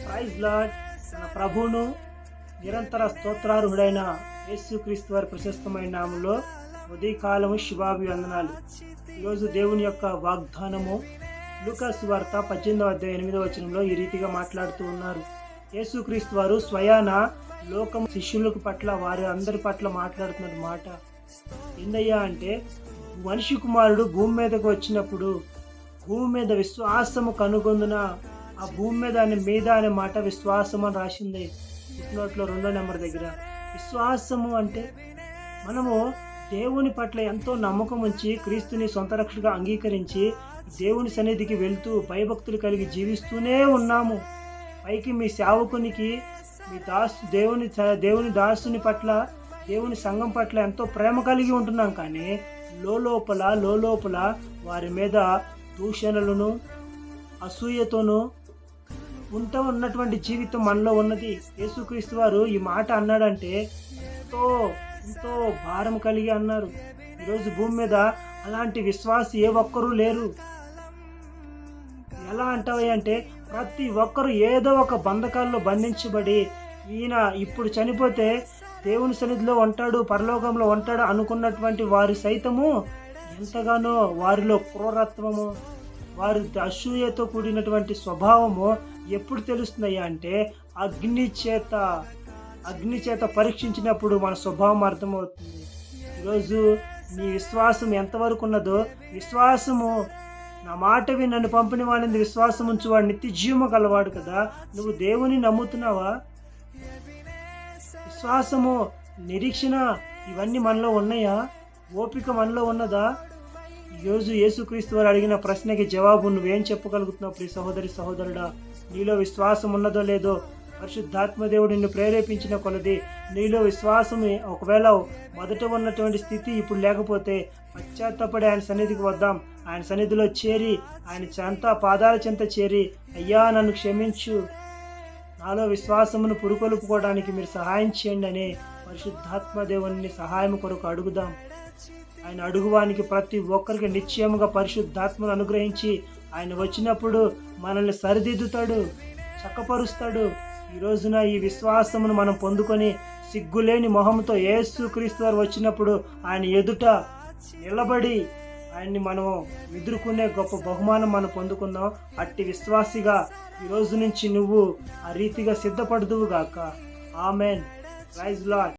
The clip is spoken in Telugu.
Praise lord. మన ప్రభువును నిరంతర స్తోత్రార్హుడైన యేసుక్రీస్తు వారి ప్రశస్తమైన నామంలో ఉదయకాలము శుభాభివందనాలు. ఈరోజు దేవుని యొక్క వాగ్దానము లూకా సువార్త 18:8 ఈ రీతిగా మాట్లాడుతూ ఉన్నారు. యేసుక్రీస్తు వారు స్వయాన లోకం శిష్యులకు పట్ల వారి అందరి పట్ల మాట్లాడుతున్న మాట ఏందయ్యా అంటే, మనిషి కుమారుడు భూమి మీదకు వచ్చినప్పుడు భూమి మీద విశ్వాసము కనుగొందున, ఆ భూమి మీద అనే మాట విశ్వాసం అని రాసింది నోట్లో 2వ నెంబర్ దగ్గర. విశ్వాసము అంటే మనము దేవుని పట్ల ఎంతో నమ్మకం ఉంచి క్రీస్తుని సొంత రక్షగా అంగీకరించి దేవుని సన్నిధికి వెళ్తూ భయభక్తులు కలిగి జీవిస్తూనే ఉన్నాము. పైకి మీ సేవకునికి, మీ దేవుని దాసుని పట్ల, దేవుని సంఘం పట్ల ఎంతో ప్రేమ కలిగి ఉంటున్నాం. కానీ లోలోపల వారి మీద దూషణలను, అసూయతోనూ ఉన్నటువంటి జీవితం మనలో ఉన్నది. యేసుక్రీస్తు వారు ఈ మాట అన్నాడంటే ఎంతో భారం కలిగి అన్నారు. ఈరోజు భూమి మీద అలాంటి విశ్వాసి ఏ ఒక్కరూ లేరు. ఎలా అంటావు అంటే, ప్రతి ఒక్కరు ఏదో ఒక బంధకాల్లో బంధించబడి, ఈయన ఇప్పుడు చనిపోతే దేవుని సన్నిధిలో ఉంటాడు, పరలోకంలో ఉంటాడు అనుకున్నటువంటి వారు సైతము ఎంతగానో వారిలో క్రూరత్వము, వారి అసూయతో కూడినటువంటి స్వభావము ఎప్పుడు తెలుస్తున్నాయా అంటే, అగ్ని చేత పరీక్షించినప్పుడు మన స్వభావం అర్థమవుతుంది. ఈరోజు నీ విశ్వాసం ఎంతవరకు ఉన్నదో, విశ్వాసము నా మాట విని నన్ను పంపిన వాడిని విశ్వాసం ఉంచు, వాడు నిత్య జీవము గలవాడు కదా. నువ్వు దేవుని నమ్ముతున్నావా? విశ్వాసము, నిరీక్షణ ఇవన్నీ మనలో ఉన్నాయా? ఓపిక మనలో ఉన్నదా? ఈరోజు యేసుక్రీస్తు వారు అడిగిన ప్రశ్నకి జవాబు నువ్వేం చెప్పగలుగుతున్నావు? ప్రియ సహోదరి సహోదరుడా, నీలో విశ్వాసం ఉన్నదో లేదో, పరిశుద్ధాత్మదేవుడు నిన్ను ప్రేరేపించిన కొలది నీలో విశ్వాసం ఒకవేళ మొదట ఉన్నటువంటి స్థితి ఇప్పుడు లేకపోతే పశ్చాత్తపడి ఆయన సన్నిధికి వద్దాం. ఆయన సన్నిధిలో చేరి, ఆయన పాదాల చెంత చేరి, అయ్యా నన్ను క్షమించు, నాలో విశ్వాసమును పురుకొల్పుకోవడానికి మీరు సహాయం చేయండి అని పరిశుద్ధాత్మదేవుని సహాయం కొరకు అడుగుదాం. ఆయన అడుగువానికి ప్రతి ఒక్కరికి నిశ్చయముగా పరిశుద్ధాత్మను అనుగ్రహించి ఆయన వచ్చినప్పుడు మనల్ని సరిదిద్దుతాడు, చక్కపరుస్తాడు. ఈ రోజున ఈ విశ్వాసమును మనం పొందుకొని సిగ్గులేని మొహంతో యేసుక్రీస్తు వారు వచ్చినప్పుడు ఆయన ఎదుట నిలబడి ఆయన్ని మనం ఎదుర్కొనే గొప్ప బహుమానం మనం పొందుకుందాం. అట్టి విశ్వాసిగా ఈ రోజు నుంచి నువ్వు ఆ రీతిగా సిద్ధపడుదువు గాక. ఆమెన్. Praise lord.